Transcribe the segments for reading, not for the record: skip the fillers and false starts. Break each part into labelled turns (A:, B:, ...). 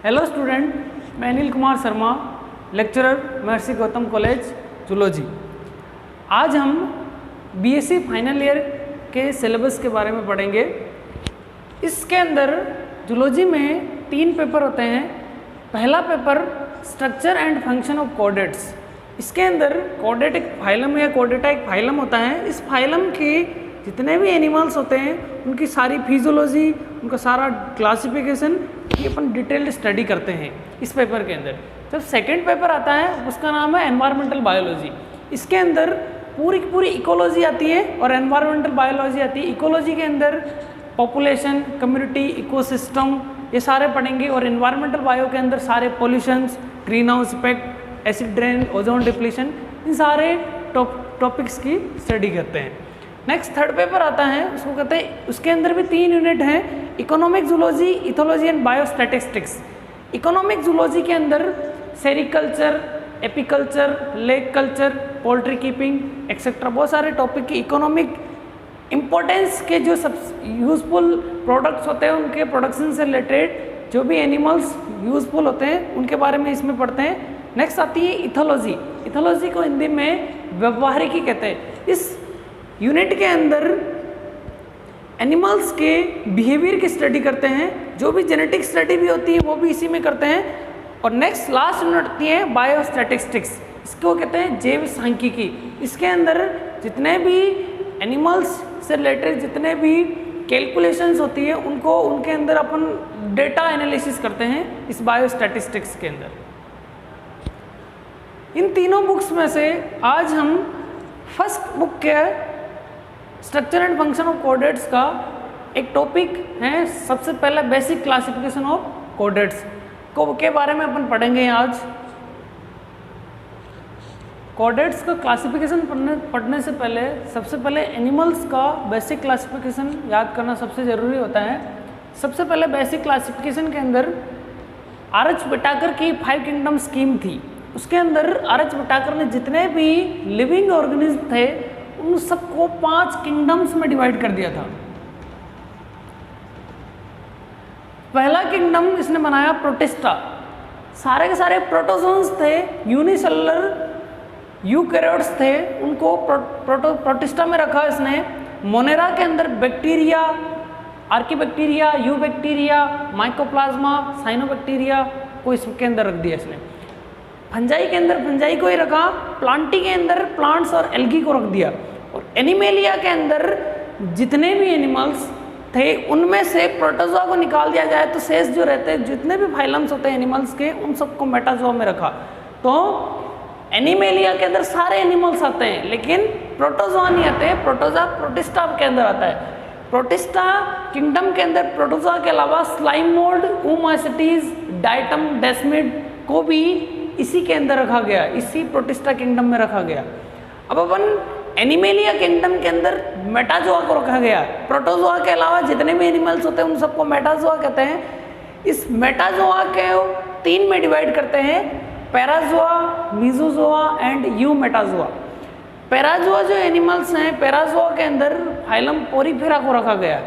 A: Hello student, मैं Anil Kumar Sharma, lecturer महर्षि Gautam college zoology. आज हम बीएससी फाइनल ईयर के सिलेबस के बारे में पढ़ेंगे। इसके अंदर जूलॉजी में 3 पेपर होते हैं। पहला paper structure and function of chordates. इसके अंदर कॉर्डेट एक फाइलम या कॉर्डेटा एक फाइलम होता है। इस फाइलम के जितने भी एनिमल्स होते हैं उनकी सारी फिजियोलॉजी, उनका सारा क्लासिफिकेशन ये अपन डिटेल्ड स्टडी करते हैं इस पेपर के अंदर। जब सेकंड पेपर आता है उसका नाम है एनवायरमेंटल बायोलॉजी। इसके अंदर पूरी की पूरी इकोलॉजी आती है और एनवायरमेंटल बायोलॉजी आती है। इकोलॉजी के अंदर पॉपुलेशन, कम्युनिटी, इकोसिस्टम ये सारे पढ़ेंगे और एनवायरमेंटल बायो के अंदर सारे pollutions, greenhouse effect, acid rain, ozone depletion, इन सारे टॉपिक्स की स्टडी करते हैं। नेक्स्ट थर्ड पेपर आता है, उसको कहते हैं, उसके अंदर भी 3 यूनिट हैं, economic zoology, ethology and biostatistics. Economic zoology के अंदर sericulture, apiculture, lake culture, poultry keeping etcetera बहुत सारे टॉपिक की इकोनॉमिक इम्पोर्टेंस के जो सब यूज़फुल प्रोडक्ट्स होते हैं उनके प्रोडक्शन से रिलेटेड जो भी एनिमल्स यूज़फुल होते हैं उनके बारे में इसमें पढ़ते हैं। नेक्स्ट आती है इथोलॉजी। इथोलॉजी को हिंदी में व्यवहारिकी कहते हैं। इस यूनिट के अंदर एनिमल्स के बिहेवियर की स्टडी करते हैं, जो भी जेनेटिक स्टडी भी होती है वो भी इसी में करते हैं। और नेक्स्ट लास्ट यूनिट होती है बायोस्टैटिस्टिक्स। इसको कहते हैं जैव सांख्यिकी। इसके अंदर जितने भी एनिमल्स से रिलेटेड जितने भी कैलकुलेशंस होती है उनको उनके अंदर अपन डेटा एनालिसिस करते हैं इस बायोस्टैटिस्टिक्स के अंदर। इन तीनों बुक्स में से आज हम फर्स्ट बुक के structure and function of coordinates का एक टॉपिक है। सबसे पहले बेसिक क्लासिफिकेशन ऑफ कोऑर्डिनेट्स को के बारे में अपन पढ़ेंगे आज। कोऑर्डिनेट्स का क्लासिफिकेशन पढ़ने से पहले सबसे पहले एनिमल्स का बेसिक क्लासिफिकेशन याद करना सबसे ज़रूरी होता है। सबसे पहले बेसिक क्लासिफिकेशन के अंदर आर.एच. विटाकर की 5 किंगडम स्कीम थी। उसके अंदर आर.एच. विटाकर ने जितने भी लिविंग ऑर्गेनिज्म थे उन सबको 5 किंगडम्स में डिवाइड कर दिया था। पहला किंगडम इसने बनाया प्रोटिस्टा। सारे के सारे प्रोटोजोन्स थे, यूनिसेलुलर यूकैरियोट्स थे, उनको प्रोटिस्टा में रखा इसने। मोनेरा के अंदर bacteria, archaebacteria, eubacteria, mycoplasma, cyanobacteria को इसके अंदर रख दिया इसने। फंजाई के अंदर फंजाई को ही रखा। प्लांटी के अंदर प्लांट्स और एल्गी को रख दिया। और एनिमेलिया के अंदर जितने भी एनिमल्स थे उनमें से प्रोटोजोआ को निकाल दिया जाए तो शेष जो रहते हैं जितने भी फाइलम्स होते हैं एनिमल्स के उन सबको मेटाजोआ में रखा। तो एनिमेलिया के अंदर सारे एनिमल्स आते हैं लेकिन प्रोटोजोआ नहीं आते हैं। प्रोटोजोआ प्रोटिस्टा के अंदर आता है। प्रोटिस्टा किंगडम के अंदर प्रोटोजोआ के अलावा slime mould, oomycetes, diatom, desmid को भी इसी के अंदर रखा गया, इसी प्रोटिस्टा किंगडम में रखा गया। अब अपन एनिमेलिया किंगडम के अंदर मेटाजोआ को रखा गया। प्रोटोजोआ के अलावा जितने भी एनिमल्स होते हैं उन सबको मेटाजोआ कहते हैं। इस मेटाजोआ के 3 में डिवाइड करते हैं, पैराजोआ, मीजोजोआ एंड यूमेटाजोआ। पैराजोआ जो एनिमल्स हैं, पैराजोआ के अंदर फाइलम पोरीफेरा को रखा गया।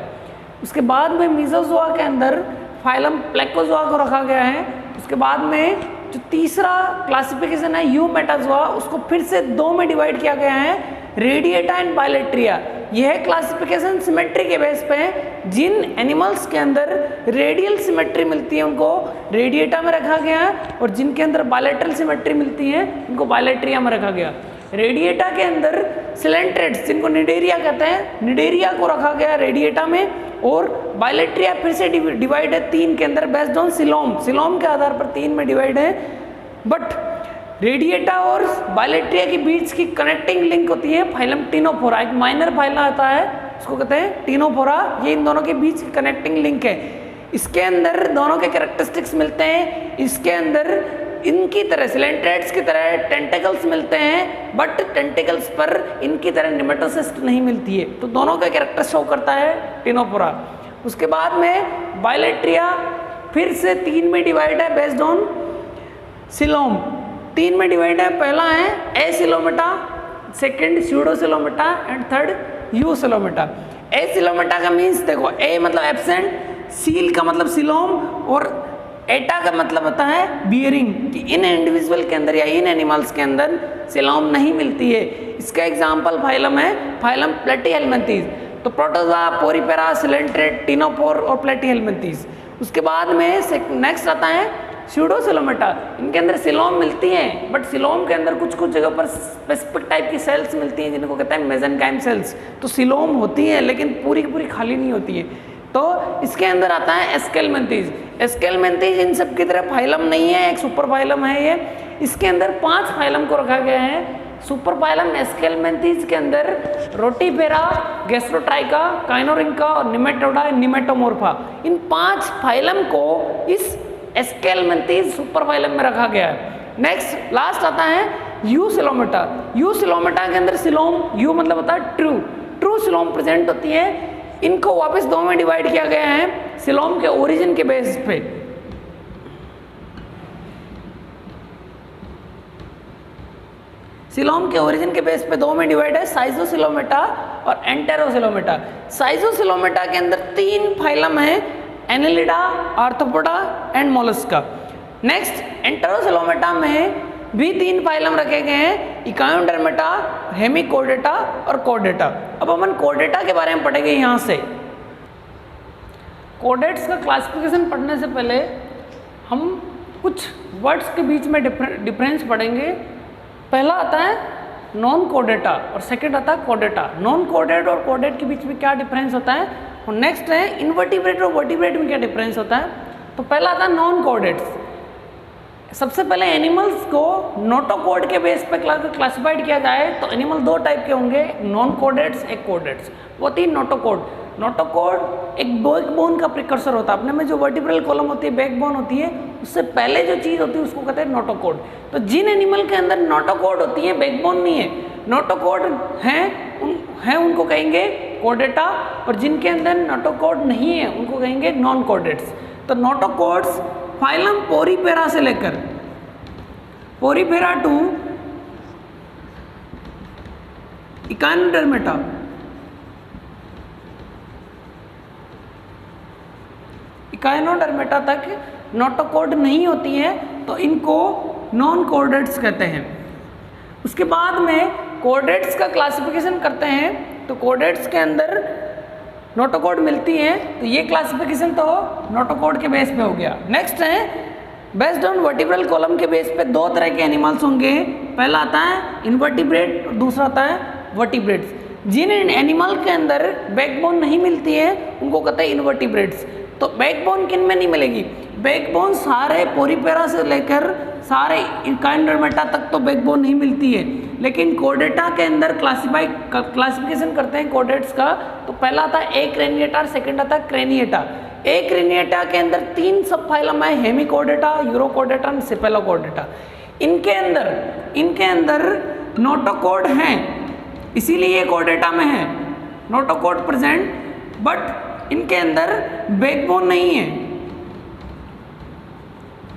A: उसके बाद में मीजोजोआ के अंदर फाइलम प्लेकोजोआ को रखा गया है। उसके बाद में जो तीसरा क्लासिफिकेशन है यूमेटाजोआ, उसको फिर से 2 में डिवाइड किया गया है, रेडिएटा एंड बायलेट्रिया। यह क्लासिफिकेशन सिमेट्री के बेस पे है। जिन एनिमल्स के अंदर रेडियल सिमेट्री मिलती है उनको रेडिएटा में रखा गया है और जिनके अंदर बायलेट्रल सिमेट्री मिलती है उनको बायलेट्रिया में रखा गया। रेडिएटा के अंदर सिलेंट्रेट्स जिनको निडेरिया कहते हैं, निडेरिया को रखा गया रेडिएटा में। और बायलेट्रिया फिर से डिवाइड है 3 के अंदर बेस्ड ऑन सिलोम। सिलोम के आधार पर 3 में डिवाइड है। बट रेडिएटा और बायलेट्रिया के बीच की कनेक्टिंग लिंक होती है फाइलम टिनोफोरा। एक माइनर फाइलम आता है उसको कहते हैं टिनोफोरा। ये इन दोनों के बीच की कनेक्टिंग लिंक है। इसके अंदर दोनों के कैरेक्टरिस्टिक्स मिलते हैं। इसके अंदर इनकी तरह सिलेंट्रेट्स की तरह टेंटेकल्स मिलते हैं बट टेंटेकल्स पर इनकी तरह निमेटोसिस्ट नहीं मिलती है। तो दोनों का कैरेक्टर शो करता है टिनोफोरा। उसके बाद में बायलेट्रिया फिर से 3 में डिवाइड है बेस्ड ऑन सिलोम। 3 में डिवाइड है। पहला है एसिलोमेटा, सेकंड स्यूडोसिलोमेटा एंड थर्ड यूसिलोमेटा। एसिलोमेटा का मीन्स देखो, ए मतलब एब्सेंट, सील का मतलब सिलोम और एटा का मतलब होता है बियरिंग, कि इन इंडिविजुअल के अंदर या इन एनिमल्स के अंदर सिलोम नहीं मिलती है। इसका एग्जाम्पल फाइलम है, फाइलम प्लेटीहेल्मिन्थीज। तो प्रोटोजोआ, पोरीफेरा, सिलेंट्रेट, टिनोफोर और प्लेटीहेल्मिन्थीज। उसके बाद में नेक्स्ट आता है स्यूडोसिलोमेटा। इनके अंदर सिलोम मिलती हैं, बट सिलोम के अंदर कुछ कुछ जगह पर स्पेसिफिक टाइप की सेल्स मिलती हैं जिनको कहते हैं मेसेनकाइम सेल्स। तो सिलोम होती हैं लेकिन पूरी की पूरी खाली नहीं होती है। तो इसके अंदर आता है एस्केलमेंथीज। एस्केलमेंथीज इन सब की तरह फाइलम नहीं है, एक सुपर फाइलम है ये। इसके अंदर 5 फाइलम को रखा गया है। सुपर फाइलम एस्केलमेंथीज के अंदर रोटीफेरा, गैस्ट्रोट्राइका, काइनोरिंका और निमेटोडा, निमेटोमोर्फा, इन 5 फाइलम को इस एस्केलमेंथीज सुपर फाइलम में रखा गया है। नेक्स्ट लास्ट आता है यूसिलोमेटा। यूसिलोमेटा के अंदर सिलोम, यू मतलब होता है ट्रू, ट्रू सिलोम प्रेजेंट होती है। इनको वापस 2 में डिवाइड किया गया है सिलोम के ओरिजिन के बेस पे। सिलोम के ओरिजिन के बेस पे 2 में डिवाइड है, साइजोसिलोमेटा और एंटेरोसिलोमेटा। साइजोसिलोमेटा के अंदर 3 फाइलम है, annelida, arthropoda and mollusca. Next enterocoelomata में भी 3 फाइलम रखे गए हैं, इकायोडर्मेटा, हेमिकोडेटा और कोडेटा। अब अपन कोडेटा के बारे में पढ़ेंगे। यहाँ से कोडेट्स का क्लासिफिकेशन पढ़ने से पहले हम कुछ वर्ड्स के बीच में डिफरेंस पढ़ेंगे। पहला आता है नॉन कोडेटा और सेकंड आता है कोडेटा। नॉन कोडेट और कोडेट के बीच में क्या डिफरेंस होता है, और नेक्स्ट है इनवर्टिब्रेट और वर्टिब्रेट में क्या डिफरेंस होता है। तो पहला आता है नॉन कोडेट्स। सबसे पहले एनिमल्स को नोटोकोड के बेस पे क्लासिफाइड किया जाए तो एनिमल 2 टाइप के होंगे, नॉन कोडेट्स, एक कोडेट्स। वो 3 नोटोकोड। नोटोकोड एक बैकबोन का प्रिकर्सर होता है। अपने में जो वर्टिब्रल कॉलम होती है, बैकबोन होती है, उससे पहले जो चीज़ होती है उसको कहते हैं नोटोकोड। तो जिन एनिमल के अंदर नोटोकोड होती है, बैकबोन नहीं है, नोटोकोड हैं उनको कहेंगे कोडेटा, और जिनके अंदर नोटोकोड नहीं है उनको कहेंगे नॉन कोडेट्स। तो नोटोकोड्स फाइलम पोरीफेरा से लेकर पोरीफेरा टू इकायोडर्मेटा, इकायोडर्मेटा तक नोटोकोड नहीं होती है, तो इनको नॉन कोडेट्स कहते हैं। उसके बाद में कोडेट्स का क्लासिफिकेशन करते हैं, तो कोडेट्स के अंदर नोटोकोड मिलती है, तो ये क्लासिफिकेशन तो नोटोकोड के बेस पे हो गया। नेक्स्ट है बेस्ड ऑन वर्टिब्रल कॉलम के बेस पे 2 तरह के एनिमल्स होंगे। पहला आता है इनवर्टिब्रेट और दूसरा आता है वर्टिब्रेट्स। जिन एनिमल के अंदर बैकबोन नहीं मिलती है उनको कहते हैं इनवर्टिब्रेट्स। तो बैकबोन किन में नहीं मिलेगी, बैकबोन सारे पोरीफेरा से लेकर सारे इकायोडर्मेटा तक तो बैकबोन नहीं मिलती है, लेकिन कोडेटा के अंदर क्लासिफिकेशन करते हैं कोडेट्स का। तो पहला आता है एक्रेनिएटा, सेकंड आता है क्रेनिएटा। एक्रेनिएटा के अंदर 3 सब फाइलम है, हेमिकोडेटा, यूरोकोडेटा, सेफेलोकोडेटा। इनके अंदर नोटोकोड हैं, इसीलिए ये कोडेटा में है, नोटोकोड प्रेजेंट, बट इनके अंदर बैकबोन नहीं है,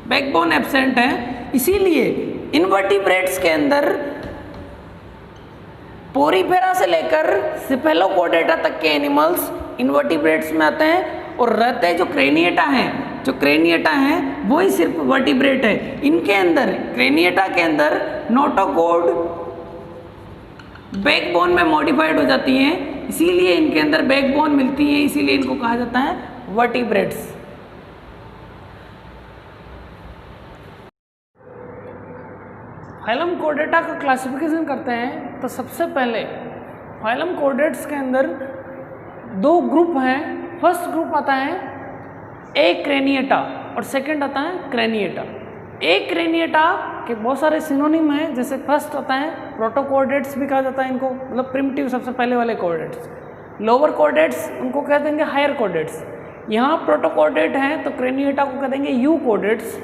A: बैकबोन एब्सेंट है। इसीलिए इनवर्टिब्रेट्स के अंदर पोरीफेरा से लेकर सेफेलोकोडेटा तक के एनिमल्स इनवर्टिब्रेट्स में आते हैं, और रहते जो क्रेनिएटा हैं वो ही सिर्फ वर्टिब्रेट है। इनके अंदर क्रेनिएटा के अंदर नोटोकोड बैकबोन में मॉडिफाइड हो जाती हैं, इसीलिए इनके अंदर बैकबोन मिलती है, इसीलिए इनको कहा जाता है वर्टिब्रेट्स। फाइलम कोडेटा का क्लासिफिकेशन करते हैं, तो सबसे पहले फाइलम कोडेट्स के अंदर 2 ग्रुप हैं। फर्स्ट ग्रुप आता है एक्रेनिएटा और सेकंड आता है क्रेनिएटा। एक्रेनिएटा के बहुत सारे सिनोनिम हैं, जैसे फर्स्ट आता है प्रोटोकोडेट्स भी कहा जाता है इनको, मतलब प्रिमिटिव सबसे पहले वाले कोडेट्स। लोअर कोडेट्स उनको कह देंगे हायर कोडेट्स। यहाँ प्रोटोकोडेट हैं तो क्रेनिएटा को कह देंगे यू कोडेट्स,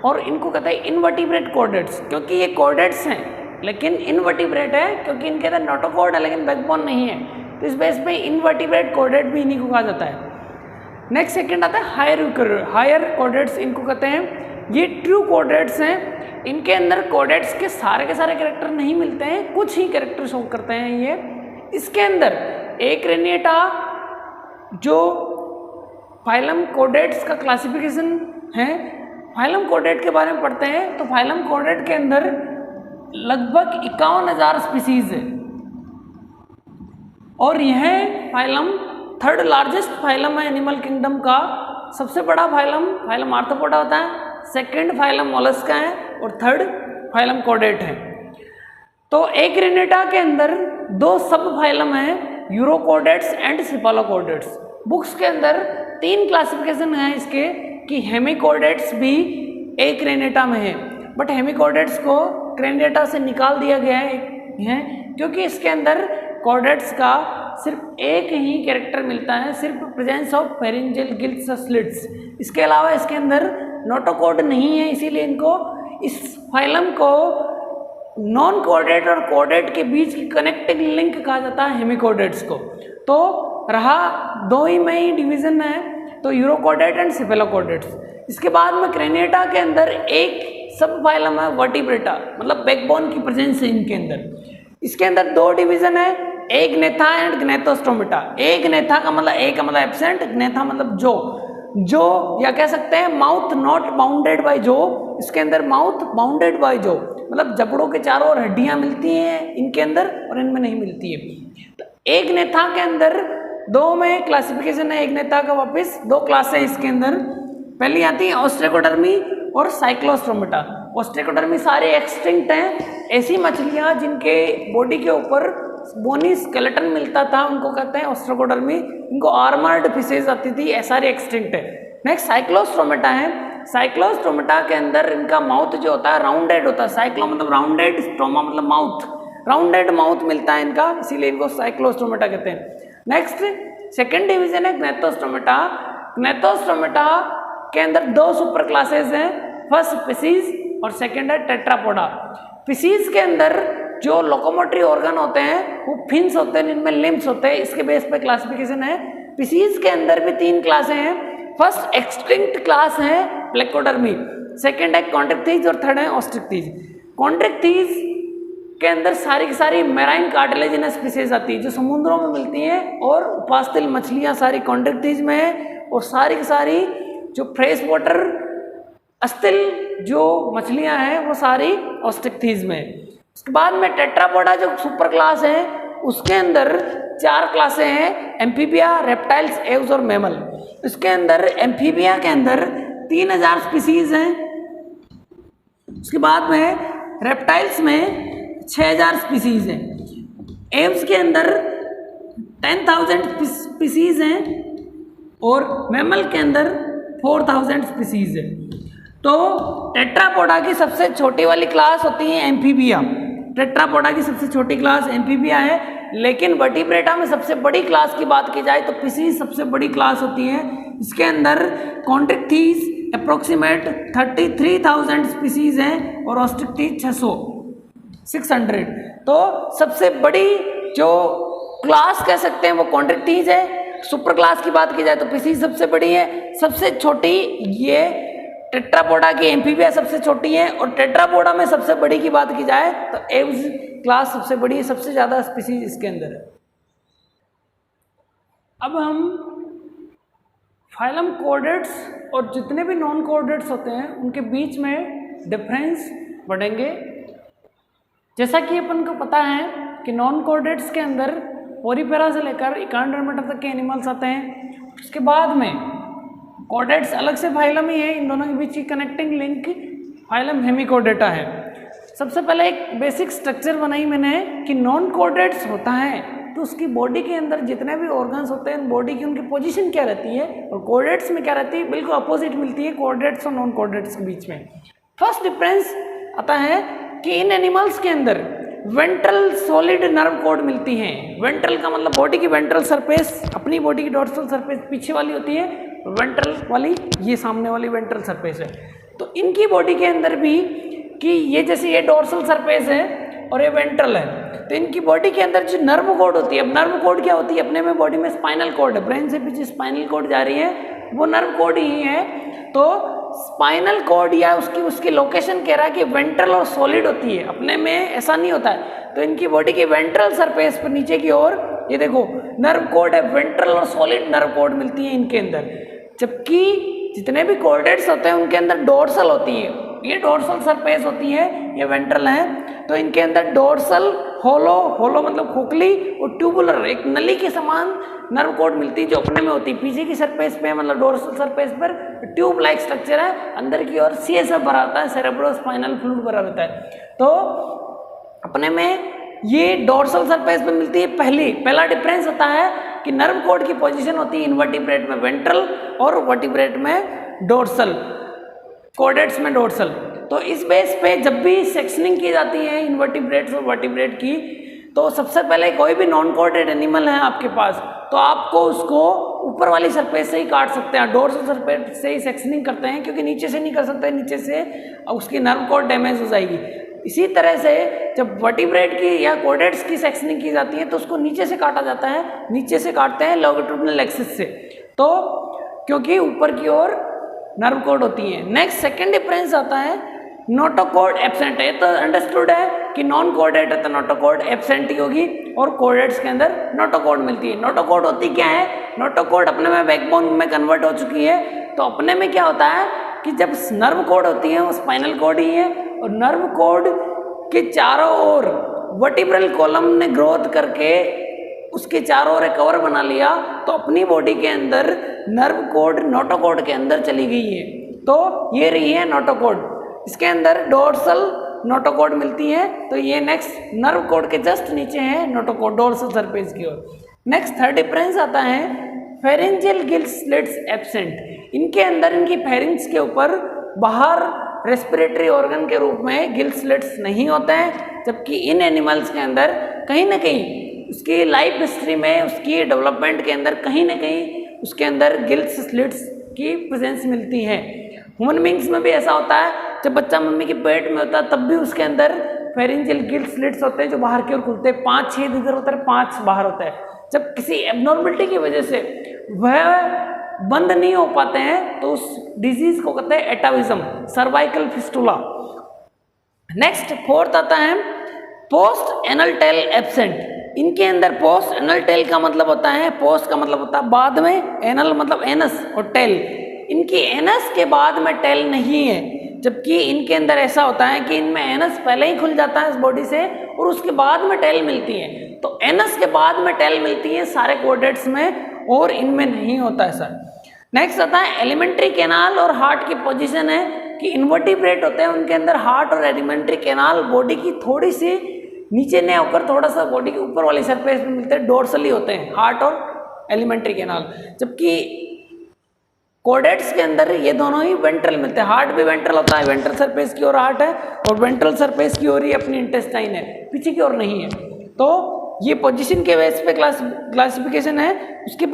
A: और इनको कहते हैं इनवर्टिब्रेट कोडेट्स, क्योंकि ये कोडेट्स हैं लेकिन इनवर्टिब्रेट है, क्योंकि इनके अंदर नोटोकोड है लेकिन बैकबोन नहीं है, तो इस बेस पे इनवर्टिब्रेट कोडेट भी इन्हीं को कहा जाता है। नेक्स्ट सेकंड आता है हायर कोडेट्स, इनको कहते हैं ये ट्रू कोडेट्स हैं। इनके अंदर कोडेट्स के सारे कैरेक्टर नहीं मिलते हैं, कुछ ही कैरेक्टर शो करते हैं ये। इसके अंदर एक्रेनिएटा जो फाइलम कोडेट्स का क्लासिफिकेशन है फाइलम कॉर्डेट के बारे में पढ़ते हैं तो फाइलम कॉर्डेट के अंदर लगभग 51,000 स्पीसीज है और यह फाइलम थर्ड लार्जेस्ट फाइलम है एनिमल किंगडम का। सबसे बड़ा फाइलम आर्थ्रोपोडा होता है, सेकंड फाइलम मोलस्का है और थर्ड फाइलम कॉर्डेट है। तो एग्रेनेटा के अंदर 2 सब फाइलम हैं, यूरोकॉर्डेट्स एंड सिफालोकॉर्डेट्स। बुक्स के अंदर 3 क्लासिफिकेशन है इसके कि हेमिकॉर्डेट्स भी एग्रेनेटा में है, बट हेमिकॉर्डेट्स को क्रेनेटा से निकाल दिया गया है क्योंकि इसके अंदर कॉर्डेट्स का सिर्फ एक ही कैरेक्टर मिलता है, सिर्फ presence of pharyngeal gills slits. इसके अलावा इसके अंदर नोटोकॉर्ड नहीं है, इसीलिए इनको इस फाइलम को नॉन कॉर्डेट और कॉर्डेट के बीच की कनेक्टिंग लिंक कहा जाता है हेमिकॉर्डेट्स को। तो रहा 2 ही में ही डिवीजन है, तो यूरोकॉर्डेट एंड सिफेलोकॉर्डेट्स। इसके बाद में क्रेनेटा के अंदर एक सब फाइलम है वर्टिब्रेटा, मतलब बैकबोन की प्रेजेंस है इनके अंदर। इसके अंदर 2 डिवीजन है, एक ग्नेथा एंड ग्नेथोस्टोमेटा। एक ग्नेथा का मतलब एब्सेंट, ग्नेथा मतलब जो या कह सकते हैं माउथ नॉट बाउंडेड बाय जो। इसके अंदर माउथ बाउंडेड बाय जो, मतलब जबड़ों के चारों ओर हड्डियां मिलती हैं इनके अंदर और इनमें नहीं मिलती है। तो एक ग्नेथा के अंदर 2 में क्लासिफिकेशन है, एक ग्नेथा का वापस 2 क्लास है इसके अंदर। पहली आती है ऑस्ट्रेकोडर्मी और साइक्लोस्टोमेटा। ऑस्ट्रेकोडर्मी सारे एक्सटिंक्ट हैं, ऐसी मछलियां जिनके बॉडी के ऊपर बोनी स्केलेटन मिलता था उनको कहते हैं ऑस्ट्रेकोडर्मी। इनको आर्मर्ड फिशेज आती थी, ऐसा सारे एक्सटिंक्ट है। नेक्स्ट साइक्लोस्टोमेटा है। साइक्लोस्टोमेटा के अंदर इनका माउथ जो होता है राउंडेड होता है, साइक्लो मतलब राउंडेड, स्टोमा मतलब माउथ, राउंडेड माउथ मिलता है इनका, इसीलिए इनको साइक्लोस्टोमेटा कहते हैं। नेक्स्ट सेकेंड डिवीजन है ग्नेथोस्टोमेटा। ग्नेथोस्टोमेटा के अंदर 2 सुपर क्लासेस हैं, फर्स्ट स्पीसीज और सेकेंड है टेट्रापोडा। स्पीसीज के अंदर जो लोकोमोटरी ऑर्गन होते हैं वो फिन्स होते हैं, इनमें लिम्स होते हैं, इसके बेस पे क्लासिफिकेशन है। स्पीसीज के अंदर भी 3 क्लासें हैं, फर्स्ट एक्सटिंक्ट क्लास है प्लेकोडर्मी, सेकेंड है कॉन्ट्रिक्टीज और थर्ड है ऑस्ट्रिक्टीज। कॉन्ट्रिक्टीज के अंदर सारी की सारी मैराइन कार्टिलेजिनस स्पीसीज आती है जो समुद्रों में मिलती हैं, और उपास्तिल मछलियाँ सारी कॉन्ट्रिक्टीज में है, और सारी की सारी जो फ्रेश वाटर अस्तिल जो मछलियाँ हैं वो सारी ऑस्ट्रिक्टीज में है। उसके बाद में टेट्रापोडा जो सुपर क्लास है उसके अंदर 4 क्लासें हैं, एम्फीबिया, रेप्टाइल्स, एव्स और मैमल। इसके अंदर एम्फीबिया के अंदर 3000 स्पीसीज हैं। उसके बाद में रेप्टाइल्स में 6000 स्पीसीज हैं। एव्स के अंदर 10,000 स्पीसीज हैं और मैमल के अंदर 4,000 स्पीसीज है। तो टेट्रापोडा की सबसे छोटी वाली क्लास होती है एम्फीबिया। टेट्रापोडा की सबसे छोटी क्लास एम्फीबिया है, लेकिन वर्टिब्रेटा में सबसे बड़ी क्लास की बात की जाए तो फिशीज सबसे बड़ी क्लास होती है। इसके अंदर कॉन्ट्रिक्टीज अप्रोक्सीमेट 33,000 स्पीसीज हैं और ऑस्ट्रिक्टीज 600। तो सबसे बड़ी जो क्लास कह सकते हैं वो कॉन्ट्रिक्टीज है। सुपर क्लास की बात की जाए तो फिशीज सबसे बड़ी है, सबसे छोटी ये टेट्रापोडा की एम्फीबिया सबसे छोटी है, और टेट्रापोडा में सबसे बड़ी की बात की जाए तो एव्स क्लास सबसे बड़ी है, सबसे ज़्यादा स्पीसीज इसके अंदर है। अब हम फाइलम कॉर्डेट्स और जितने भी नॉन कॉर्डेट्स होते हैं उनके बीच में डिफरेंस बढ़ेंगे। जैसा कि अपन को पता है कि नॉन कॉर्डेट्स के अंदर पोरीपेरा से लेकर इकांड्रोमेटा तक के एनिमल्स आते हैं। उसके बाद में कॉर्डेट्स अलग से फाइलम ही है, इन दोनों के बीच की कनेक्टिंग लिंक फाइलम हेमिकॉर्डेटा है। सबसे पहले एक बेसिक स्ट्रक्चर बनाई मैंने कि नॉन कॉर्डेट्स होता है तो उसकी बॉडी के अंदर जितने भी ऑर्गन्स होते हैं बॉडी की उनकी पोजीशन क्या रहती है, और कॉर्डेट्स में क्या रहती है, बिल्कुल अपोजिट मिलती है कॉर्डेट्स और नॉन कॉर्डेट्स के बीच में। फर्स्ट डिफरेंस आता है कि इन एनिमल्स के अंदर वेंट्रल सॉलिड नर्व कॉर्ड मिलती है। वेंट्रल का मतलब बॉडी की वेंट्रल सरफेस, अपनी बॉडी की डोर्सल सरफेस पीछे वाली होती है, वेंट्रल वाली ये सामने वाली वेंट्रल सरफेस है। तो इनकी बॉडी के अंदर भी कि ये जैसे ये डोर्सल सरफेस है और ये वेंट्रल है, तो इनकी बॉडी के अंदर जो नर्व कॉर्ड होती है, अब नर्व कॉर्ड क्या होती है, अपने में बॉडी में स्पाइनल कॉर्ड है, ब्रेन से पीछे स्पाइनल कॉर्ड जा रही है, वो नर्व कॉर्ड ही है। तो स्पाइनल कॉर्ड या उसकी लोकेशन कह रहा है कि वेंट्रल और सॉलिड होती है, अपने में ऐसा नहीं होता है। तो इनकी बॉडी की वेंट्रल सरफेस पर नीचे की ओर ये देखो नर्व कॉर्ड है, वेंट्रल और सॉलिड नर्व कॉर्ड मिलती है इनके अंदर। जबकि जितने भी कोऑर्डिनेट्स होते हैं उनके अंदर डोर्सल होती है, ये डोर्सल सरफेस होती है, ये वेंट्रल है, तो इनके अंदर डोर्सल होलो मतलब खोखली और ट्यूबुलर एक नली के समान नर्व कोड मिलती है जो अपने में होती है। पीछे की सरफेस पे मतलब डोर्सल सरफेस पर ट्यूब लाइक स्ट्रक्चर है, अंदर की ओर CSF भरा होता है, सेरेब्रोस्पाइनल फ्लूइड भरा रहता है। तो अपने में ये डोर्सल सरफेस पे मिलती है। पहला डिफरेंस होता है कि नर्व कोड की पोजीशन होती है इनवर्टिब्रेट में वेंट्रल और वर्टिब्रेट में डोर्सल, कोऑर्डिनेट्स में डोर्सल। तो इस बेस पे जब भी सेक्शनिंग की जाती है इनवर्टिब्रेट्स और वर्टिब्रेट की, तो सबसे पहले कोई भी नॉन कोऑर्डिनेट एनिमल है आपके पास, तो आपको उसको ऊपर वाली सरफेस से ही काट सकते हैं, डोर्सल सरफेस से ही सेक्शनिंग करते हैं, क्योंकि नीचे से नहीं कर सकते, नीचे से उसकी नर्व कोड डैमेज हो जाएगी। इसी तरह से जब वर्टिब्रेट की या कोऑर्डिनेट्स की सेक्शनिंग की जाती है तो उसको नीचे से काटा जाता है, नीचे से काटते हैं लॉन्गिट्यूडिनल एक्सिस से, तो क्योंकि ऊपर की ओर नर्व कोड होती है। नेक्स्ट सेकंड डिफरेंस आता है नोटोकॉर्ड एब्सेंट है। तो अंडरस्टूड है कि नॉन कोऑर्डिनेट है तो नोटोकॉर्ड एब्सेंट ही होगी और कोऑर्डिनेट्स के अंदर नोटोकॉर्ड मिलती है। नोटोकॉर्ड होती क्या है, नोटोकॉर्ड अपने में बैकबोन में कन्वर्ट हो चुकी है। तो अपने में क्या होता है कि जब नर्व कोड होती है वो स्पाइनल कोड ही है, और नर्व कोड के चारों ओर वर्टिब्रल कॉलम ने ग्रोथ करके उसके चारों ओर कवर बना लिया, तो अपनी बॉडी के अंदर नर्व कोड नोटोकॉर्ड के अंदर चली गई है। तो ये रही है नोटोकॉर्ड, इसके अंदर डोर्सल नोटोकॉर्ड मिलती है। तो ये नेक्स्ट नर्व कोड के जस्ट नीचे है नोटोकॉर्ड डोर्सल सरफेस की ओर। नेक्स्ट थर्ड डिफरेंस आता है फेरेंजियल गिल स्लिट्स एब्सेंट। इनके अंदर इनकी फेरिंग्स के ऊपर बाहर रेस्पिरेटरी ऑर्गन के रूप में गिल स्लिट्स नहीं होते हैं, जबकि इन एनिमल्स के अंदर कहीं ना कहीं उसकी लाइफ हिस्ट्री में उसकी डेवलपमेंट के अंदर कहीं ना कहीं उसके अंदर गिल स्लिट्स की प्रेजेंस मिलती है। ह्यूमन बींग्स में भी ऐसा होता है, जब बच्चा मम्मी के पेट में होता है तब भी उसके अंदर फेरेंजियल गिल स्लिट्स होते हैं जो बाहर की ओर खुलते हैं, 5-6 इधर होता है 5 बाहर होता है। जब किसी एबनॉर्मलिटी की वजह से वह बंद नहीं हो पाते हैं तो उस डिजीज को कहते हैं एटाविज्म, सर्वाइकल फिस्टुला। नेक्स्ट फोर्थ आता है पोस्ट एनल टेल एब्सेंट। इनके अंदर पोस्ट एनल टेल का मतलब होता है, पोस्ट का मतलब होता है बाद में, एनल मतलब एनस और टेल, इनकी एनस के बाद में टेल नहीं है, जबकि इनके अंदर ऐसा होता है कि इनमें एनस पहले ही खुल जाता है इस बॉडी से और उसके बाद में टेल मिलती है। तो एनस के बाद में टेल मिलती है सारे कोऑर्डिनेट्स में और इनमें नहीं होता है सर। नेक्स्ट आता है एलिमेंट्री कैनाल और हार्ट की पोजीशन है कि इनवर्टिब्रेट होते हैं उनके अंदर हार्ट और एलिमेंट्री कैनाल बॉडी की थोड़ी सी नीचे नहीं होकर थोड़ा सा बॉडी के ऊपर वाली सरफेस में मिलते हैं, डोर्सली होते हैं हार्ट और एलिमेंट्री कैनाल, जबकि कोऑर्डिनेट्स के अंदर ये दोनों ही वेंट्रल मिलते हैं। हार्ट भी वेंट्रल होता है, वेंट्रल सरफेस की ओर हार्ट है और वेंट्रल सरफेस की ओर ही अपनी इंटेस्टाइन है, पीछे की ओर नहीं है। तो ये पोजीशन के बेस पे क्लासिफिकेशन है। उसके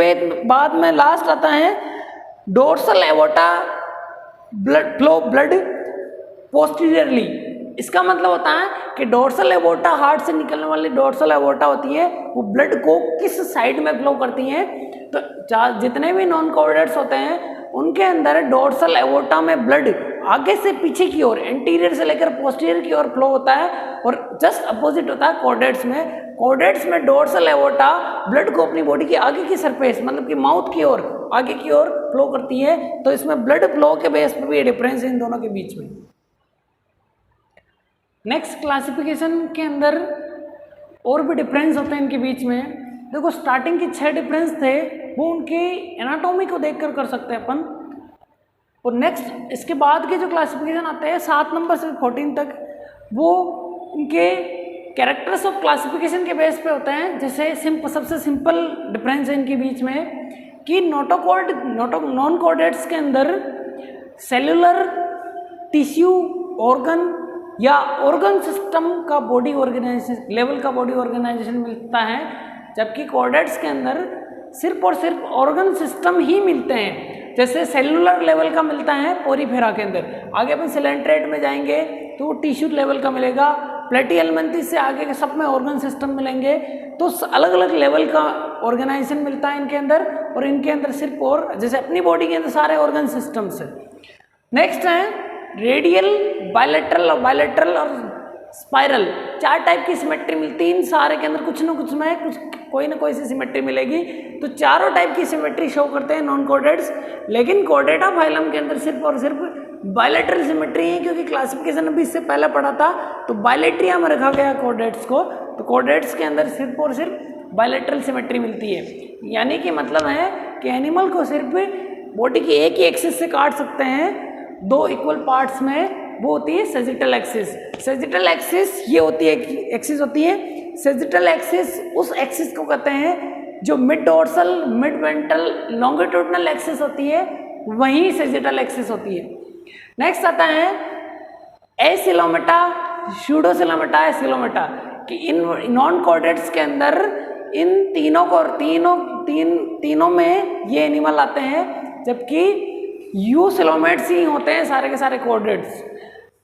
A: बाद में लास्ट आता है dorsal aorta blood flow blood posteriorly. इसका मतलब होता है कि डोर्सल एवोर्टा हार्ट से निकलने वाली डोर्सल एवोर्टा होती है वो ब्लड को किस साइड में फ्लो करती है। तो जितने भी नॉन कोऑर्डिनेट्स होते हैं उनके अंदर डोर्सल एवोर्टा में ब्लड आगे से पीछे की ओर, एंटीरियर से लेकर पोस्टीरियर की ओर फ्लो होता है, और जस्ट अपोजिट होता है कोऑर्डिनेट्स में। कोऑर्डिनेट्स में डोर्सल एवोर्टा ब्लड को अपनी बॉडी की आगे की सरफेस मतलब कि माउथ की ओर आगे की ओर फ्लो करती है। तो इसमें ब्लड फ्लो के बेस पर भी ये डिफरेंस है इन दोनों के बीच में। नेक्स्ट क्लासिफिकेशन के अंदर और भी डिफरेंस होते हैं इनके बीच में। देखो स्टार्टिंग की 6 डिफरेंस थे वो उनकी एनाटॉमी को देखकर कर सकते हैं अपन, और नेक्स्ट इसके बाद के जो क्लासिफिकेशन आते हैं 7 नंबर से 14 तक वो उनके कैरेक्टर्स ऑफ क्लासिफिकेशन के बेस पे होते हैं। जैसे सबसे सिंपल डिफरेंस है इनके बीच में कि नॉन कोऑर्डिनेट्स के अंदर सेलुलर टिश्यू ऑर्गन या ऑर्गन सिस्टम का बॉडी ऑर्गेनाइजेशन लेवल का बॉडी ऑर्गेनाइजेशन मिलता है, जबकि कोऑर्डिनेट्स के अंदर सिर्फ और सिर्फ ऑर्गन सिस्टम ही मिलते हैं। जैसे सेलुलर लेवल का मिलता है पोरीफेरा के अंदर, आगे अपन सिलेंट्रेट में जाएंगे तो टिश्यू लेवल का मिलेगा, प्लेटिहेल्मिन्थेस से आगे के सब में ऑर्गन सिस्टम मिलेंगे। तो अलग अलग लेवल का ऑर्गेनाइजेशन मिलता है इनके अंदर, और इनके अंदर सिर्फ और जैसे अपनी बॉडी के अंदर सारे ऑर्गन सिस्टम्स है। नेक्स्ट है रेडियल बायलैटरल और स्पाइरल, 4 टाइप की सिमेट्री मिलती है इन सारे के अंदर, कुछ ना कुछ में कुछ कोई ना कोई सी सिमेट्री मिलेगी। तो चारों टाइप की सिमेट्री शो करते हैं नॉन कोडेट्स, लेकिन कोडेटा फाइलम के अंदर सिर्फ और सिर्फ बायलैटरल सिमेट्री है, क्योंकि क्लासिफिकेशन अभी इससे पहले पढ़ा था तो बायलैट्रिया में रखा गया कोडेट्स को। तो कोडेट्स के अंदर सिर्फ और सिर्फ बायलैटरल सिमेट्री मिलती है, यानी कि मतलब है कि एनिमल को सिर्फ बॉडी की एक ही एक्सिस से काट सकते हैं 2 इक्वल पार्ट्स में, वो होती है सेजिटल एक्सिस। सेजिटल एक्सिस ये होती है, एक्सिस होती है सेजिटल एक्सिस, उस एक्सिस को कहते हैं जो mid dorsal, mid ventral, longitudinal axis होती है, वही सेजिटल एक्सिस होती है। नेक्स्ट आता है एसिलोमेटा, स्यूडोसिलोमेटा, एसिलोमेटा, कि इन नॉन कोडेट्स के अंदर इन तीनों में ये एनिमल आते हैं, जबकि यूसिलोमेट्स ही होते हैं सारे के सारे कोडेट्स।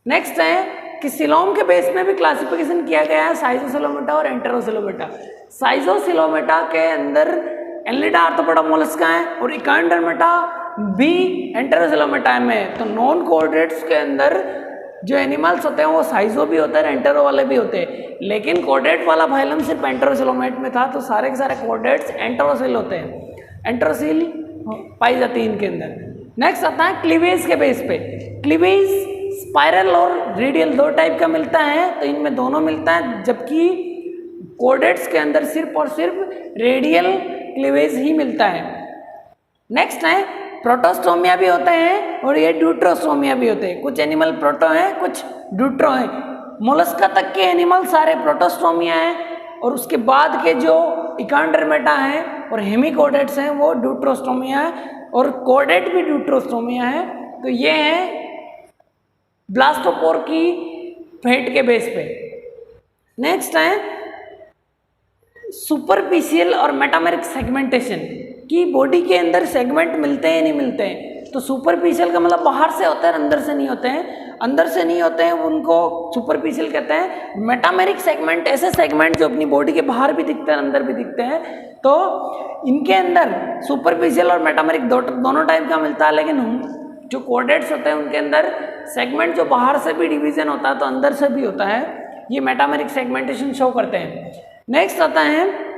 A: नेक्स्ट है कि सिलोम के बेस में भी क्लासिफिकेशन किया गया है साइजोसिलोमेटा और एंटेरोसिलोमेटा। साइजोसिलोमेटा के अंदर एनलिडा आर्थ्रोपोडा मोलस्का है और इकांडरमेटा भी एंटेरोसिलोमेटा में। तो नॉन कोडेट्स के अंदर जो एनिमल्स होते हैं वो साइजो भी होते हैं, एंटेरो वाले भी होते हैं, लेकिन कोडेट वाला फाइलम सिर्फ एंटेरोसिलोमेट में था, तो सारे के सारे कोडेट्स एंटेरोसिल होते हैं, एंटेरोसिल पाई जाती है इनके अंदर। नेक्स्ट आता है क्लीवेज के बेस पे। क्लीवेज स्पाइरल और रेडियल 2 टाइप का मिलता है, तो इनमें दोनों मिलता है, जबकि कोडेट्स के अंदर सिर्फ और सिर्फ रेडियल क्लीवेज ही मिलता है। नेक्स्ट है प्रोटोस्टोमिया भी होते हैं और ये ड्यूट्रोस्टोमिया भी होते हैं। कुछ एनिमल प्रोटो हैं, कुछ ड्यूट्रो हैं। मोलस्का तक के एनिमल सारे प्रोटोस्टोमिया हैं, और उसके बाद के जो इकांडरमेटा हैं और हेमिकोडेट्स हैं वो ड्यूट्रोस्टोमिया है, और कोडेट भी ड्यूट्रोस्टोमिया है। तो ये हैं ब्लास्टोपोर की फेट के बेस पे। नेक्स्ट है सुपरफिशियल और मेटामेरिक सेगमेंटेशन, कि बॉडी के अंदर सेगमेंट मिलते हैं नहीं मिलते हैं। तो सुपरफिशियल का मतलब बाहर से होते हैं, अंदर से नहीं होते हैं। अंदर से नहीं होते हैं उनको सुपरफिशियल कहते हैं। मेटामेरिक सेगमेंट ऐसे सेगमेंट जो अपनी बॉडी के बाहर भी दिखते हैं, अंदर भी दिखते हैं। तो इनके अंदर सुपरफिशियल और मेटामेरिक दोनों टाइप का मिलता है, लेकिन जो कोडेट्स होते हैं उनके अंदर सेगमेंट जो बाहर से भी डिवीजन होता है तो अंदर से भी होता है, ये मेटामेरिक सेगमेंटेशन शो करते हैं। नेक्स्ट आता है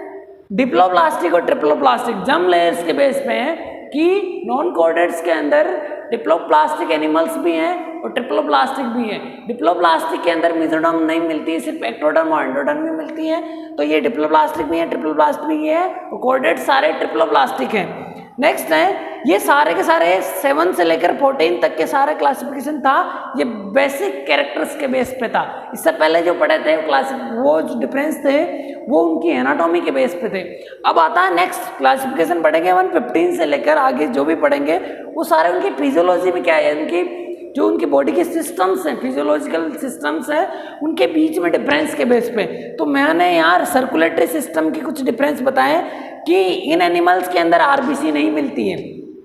A: डिप्लोप्लास्टिक और ट्रिप्लोप्लास्टिक, जम लेयर्स के बेस पे है कि नॉन कोडेट्स के अंदर डिप्लोप्लास्टिक एनिमल्स भी हैं और ट्रिप्लोप्लास्टिक भी हैं। डिप्लोप्लास्टिक के अंदर मेसोडर्म नहीं मिलती है, सिर्फ एक्टोडर्म और एंडोडर्म भी मिलती है। तो ये डिप्लोप्लास्टिक भी है, ट्रिप्लोप्लास्टिक भी है, और कोडेट सारे ट्रिप्लोप्लास्टिक हैं। नेक्स्ट है ये सारे के सारे 7 से लेकर 14 तक के सारे क्लासिफिकेशन था, ये बेसिक कैरेक्टर्स के बेस पे था। इससे पहले जो पढ़े थे वो जो डिफरेंस थे वो उनकी एनाटॉमी के बेस पे थे। अब आता है नेक्स्ट क्लासिफिकेशन पढ़ेंगे 115 से लेकर आगे जो भी पढ़ेंगे वो सारे उनकी फिजियोलॉजी में क्या है, उनकी जो उनकी बॉडी के सिस्टम्स हैं, फिजियोलॉजिकल सिस्टम्स हैं, उनके बीच में डिफरेंस के बेस पे। तो मैंने यार सर्कुलेटरी सिस्टम की कुछ डिफरेंस बताए कि इन एनिमल्स के अंदर आरबीसी नहीं मिलती है,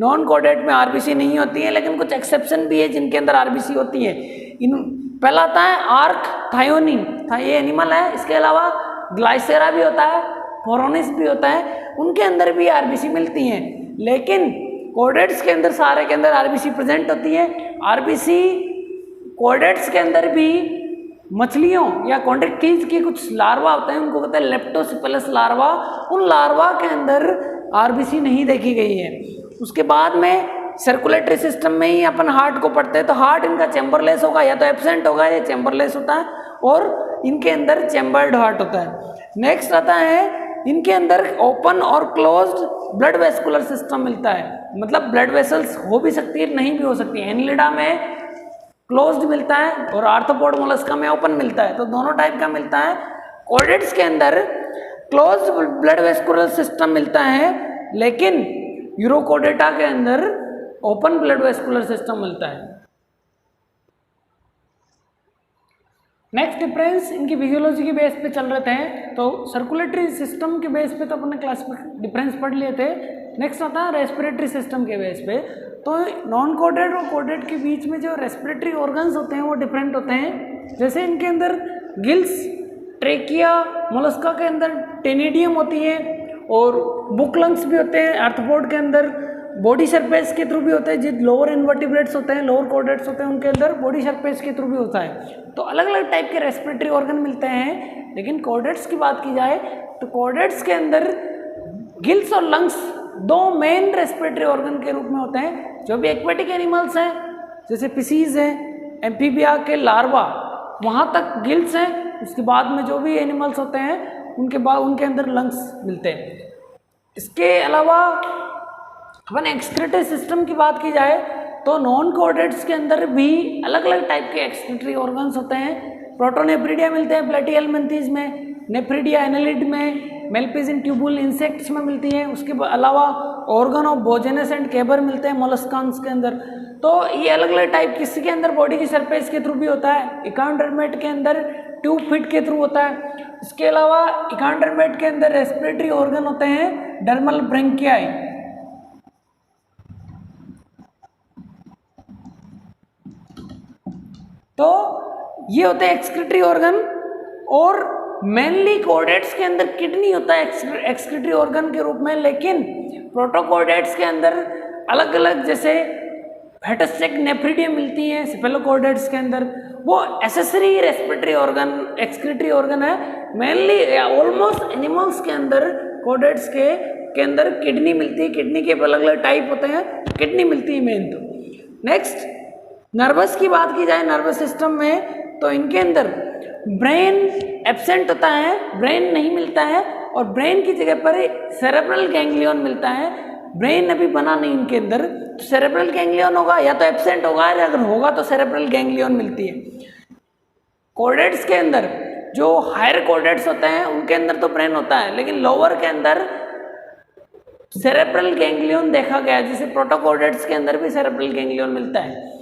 A: नॉन कोडेट में आरबीसी नहीं होती है, लेकिन कुछ एक्सेप्शन भी है जिनके अंदर आरबीसी होती है। इन पहला आता है आर्क थायोनिन था, ये एनिमल है। इसके अलावा ग्लाइसेरा भी होता है, फोरोनिस भी होता है, उनके अंदर भी आरबीसी मिलती हैं। लेकिन कोडेट्स के अंदर सारे के अंदर आरबीसी प्रेजेंट होती है। आरबीसी कोडेट्स के अंदर भी मछलियों या कॉन्ट्रेक्टीज के कुछ लार्वा होते हैं, उनको कहते हैं लेप्टोसिपेलस लार्वा, उन लार्वा के अंदर आरबीसी नहीं देखी गई है। उसके बाद में सर्कुलेटरी सिस्टम में ही अपन हार्ट को पढ़ते हैं, तो हार्ट इनका चैम्बरलेस होगा, या तो एब्सेंट होगा या चैम्बरलेस होता है, और इनके अंदर चैम्बर्ड हार्ट होता है। नेक्स्ट आता है इनके अंदर ओपन और क्लोज्ड ब्लड वेस्कुलर सिस्टम मिलता है, मतलब ब्लड वेसल्स हो भी सकती है नहीं भी हो सकती है। एनलिडा में क्लोज्ड मिलता है और आर्थ्रोपोड मोलस्का में ओपन मिलता है, तो दोनों टाइप का मिलता है। कोडेट्स के अंदर क्लोज्ड ब्लड वेस्कुलर सिस्टम मिलता है, लेकिन यूरोकोडेटा के अंदर ओपन ब्लड वेस्कुलर सिस्टम मिलता है। नेक्स्ट डिफरेंस इनकी फिजियोलॉजी के बेस पे चल रहे थे, तो सर्कुलेटरी सिस्टम के बेस पे तो अपने क्लास डिफरेंस पढ़ लिए थे। नेक्स्ट आता है रेस्पिरेटरी सिस्टम के बेस पे, तो नॉन कोडेट और कोडेट के बीच में जो रेस्पिरेटरी ऑर्गन्स होते हैं वो डिफरेंट होते हैं। जैसे इनके अंदर गिल्स, ट्रेकिया, मोलस्का के अंदर टेनिडियम होती है, और बुक लंग्स भी होते हैं आर्थ्रोपोड के अंदर, बॉडी सरफेस के थ्रू भी होते हैं, जो लोअर इन्वर्टिब्रेट्स होते हैं, लोअर कॉर्डेट्स होते हैं, उनके अंदर बॉडी सरफेस के थ्रू भी होता है। तो अलग अलग टाइप के रेस्पिरेटरी ऑर्गन मिलते हैं। लेकिन कॉर्डेट्स की बात की जाए तो कॉर्डेट्स के अंदर गिल्स और लंग्स दो मेन रेस्पिरेटरी ऑर्गन के रूप में होते हैं। जो भी एक्वेटिक एनिमल्स हैं जैसे फिशीज हैं, एम्फीबिया के लार्वा, वहाँ तक गिल्स हैं। उसके बाद में जो भी एनिमल्स होते हैं उनके अंदर लंग्स मिलते हैं। इसके अलावा अपन एक्सक्रीटरी सिस्टम की बात की जाए तो नॉन कॉर्डेट्स के अंदर भी अलग अलग टाइप के एक्सक्रीटरी ऑर्गन्स होते हैं। प्रोटोनेफ्रिडिया मिलते हैं प्लेटिहेल्मिन्थीज में, नेफ्रिडिया एनालिड में, मेल्पिजिन ट्यूबुल इंसेक्ट्स में मिलती हैं। उसके अलावा ऑर्गन ऑफ बोजेनस एंड केबर मिलते हैं मोलस्कान्स के अंदर। तो ये अलग अलग टाइप किसी के अंदर बॉडी की सरफेस के थ्रू भी होता है, इकांड्रोमेट के अंदर ट्यूब फिट के थ्रू होता है। इसके अलावा इकांड्रोमेट के अंदर रेस्पिरेटरी ऑर्गन होते हैं डर्मल ब्रेंकियाई। तो ये होते हैं एक्सक्रीटरी ऑर्गन। और मेनली कॉर्डेट्स के अंदर किडनी होता है एक्सक्रीटरी ऑर्गन के रूप में, लेकिन प्रोटोकॉर्डेट्स के अंदर अलग अलग जैसे हेटेरोस्टेक नेफ्रिडिया मिलती है सेफेलोकॉर्डेट्स के अंदर, वो accessory respiratory organ excretory organ है। मेनली ऑलमोस्ट एनिमल्स के अंदर कॉर्डेट्स के अंदर किडनी मिलती है। किडनी के अलग अलग टाइप होते हैं, किडनी मिलती है मेन। तो नेक्स्ट नर्वस की बात की जाए, नर्वस सिस्टम में तो इनके अंदर ब्रेन एब्सेंट होता है, ब्रेन नहीं मिलता है, और ब्रेन की जगह पर सेरेब्रल गैंग्लियन मिलता है। ब्रेन अभी बना नहीं इनके अंदर, तो सेरेब्रल गैंग्लियन होगा या तो एब्सेंट होगा, या अगर होगा तो सेरेब्रल गैंग्लियन मिलती है। कॉर्डेट्स के अंदर जो हायर कॉर्डेट्स होते हैं उनके अंदर तो ब्रेन होता है, लेकिन लोअर के अंदर सेरेब्रल गैंग्लियन देखा गया, जैसे प्रोटोकॉर्डेट्स के अंदर भी सेरेब्रल गैंग्लियन मिलता है।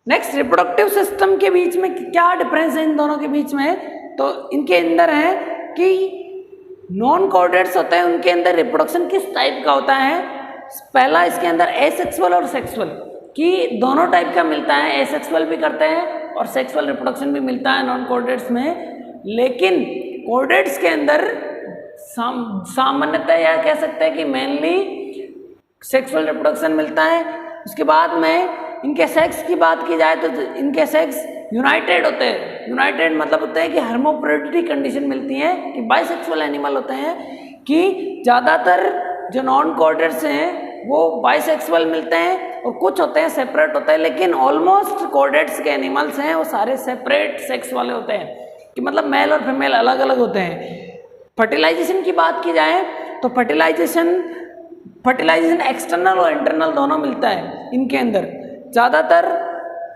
A: नेक्स्ट रिप्रोडक्टिव सिस्टम के बीच में क्या डिफरेंस है इन दोनों के बीच में, तो इनके अंदर है कि नॉन कॉर्डेट्स होते हैं उनके अंदर रिप्रोडक्शन किस टाइप का होता है। पहला इसके अंदर एसेक्सुअल और सेक्सुअल की दोनों टाइप का मिलता है, एसेक्सुअल भी करते हैं और सेक्सुअल रिप्रोडक्शन भी मिलता है नॉन कॉर्डेट्स में। लेकिन कॉर्डेट्स के अंदर सामान्यतः या कह सकते हैं कि मेनली सेक्सुअल रिप्रोडक्शन मिलता है। उसके बाद में इनके सेक्स की बात की जाए तो इनके सेक्स यूनाइटेड होते हैं। यूनाइटेड मतलब होता है कि हर्माफ्रोडिटिक कंडीशन मिलती है, कि बाइसेक्सुअल एनिमल होते हैं, कि ज़्यादातर जो नॉन कॉर्डेट्स हैं वो बाइसेक्सुअल मिलते हैं और कुछ होते हैं सेपरेट होते हैं। लेकिन ऑलमोस्ट कॉर्डेट्स के एनिमल्स हैं वो सारे सेपरेट सेक्स वाले होते हैं, कि मतलब मेल और फीमेल अलग अलग होते हैं। फर्टिलाइजेशन की बात की जाए तो फर्टिलाइजेशन एक्सटर्नल और इंटरनल दोनों मिलता है इनके अंदर। ज़्यादातर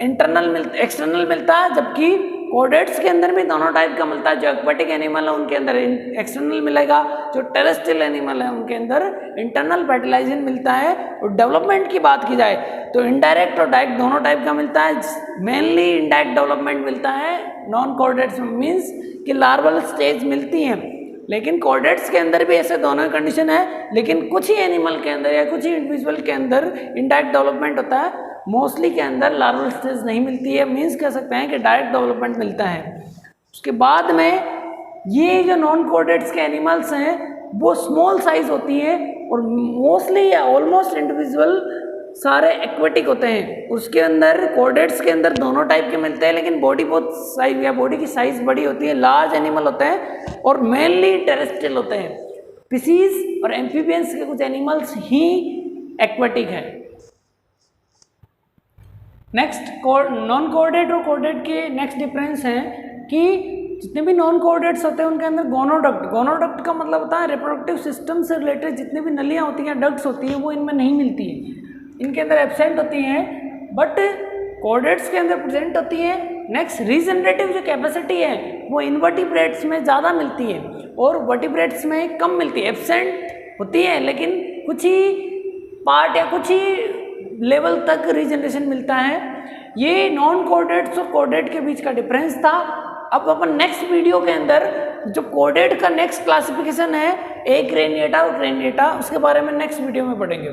A: एक्सटर्नल मिलता है, जबकि कॉर्डेट्स के अंदर भी दोनों टाइप का मिलता है। जो एक्वेटिक एनिमल है उनके अंदर एक्सटर्नल मिलेगा, जो टेरेस्ट्रियल एनिमल है उनके अंदर इंटरनल फर्टिलाइजेशन मिलता है। और डेवलपमेंट की बात की जाए तो इनडायरेक्ट और डायरेक्ट दोनों टाइप का मिलता है। मेनली इनडायरेक्ट डेवलपमेंट मिलता है नॉन कॉर्डेट्स में, मीन्स कि लार्वल स्टेज मिलती हैं। लेकिन कॉर्डेट्स के अंदर भी ऐसे दोनों कंडीशन है, लेकिन कुछ ही एनिमल के अंदर या कुछ ही इंडिविजुअल के अंदर इनडायरेक्ट डेवलपमेंट होता है, मोस्टली के अंदर लार्वल स्टेज नहीं मिलती है, मीन्स कह सकते हैं कि डायरेक्ट डेवलपमेंट मिलता है। उसके बाद में ये जो नॉन कॉर्डेट्स के एनिमल्स हैं वो स्मॉल साइज होती हैं और मोस्टली या ऑलमोस्ट इंडिविजुअल सारे एक्वेटिक होते हैं। उसके अंदर कॉर्डेट्स के अंदर दोनों टाइप के मिलते हैं, लेकिन बॉडी बहुत साइज या बॉडी की साइज बड़ी होती है, लार्ज एनिमल होते हैं और मेनली टेरेस्ट्रियल होते हैं। फिशीज और एम्फीबियंस के कुछ एनिमल्स ही एक्वेटिक हैं। नेक्स्ट नॉन कॉर्डेट और कॉर्डेट के नेक्स्ट डिफरेंस है कि जितने भी नॉन कॉर्डेट्स होते हैं उनके अंदर गोनोडक्ट का मतलब होता है रिप्रोडक्टिव सिस्टम से रिलेटेड जितनी भी नलियाँ होती हैं, डक्ट्स होती हैं, वो इनमें नहीं मिलती है, इनके अंदर एब्सेंट होती हैं, बट कॉर्डेट्स के अंदर प्रेजेंट होती है। नेक्स्ट रीजनरेटिव जो कैपेसिटी है वो इनवर्टिब्रेट्स में ज़्यादा मिलती है और वर्टिब्रेट्स में कम मिलती है। एब्सेंट होती है लेकिन कुछ ही पार्ट या कुछ ही लेवल तक रीजनरेशन मिलता है। ये नॉन कॉर्डेट्स और कॉर्डेट के बीच का डिफरेंस था। अब अपन नेक्स्ट वीडियो के अंदर जो कॉर्डेट का नेक्स्ट क्लासिफिकेशन है, एक क्रेनिएटा और क्रेनिएटा, उसके बारे में नेक्स्ट वीडियो में पढ़ेंगे।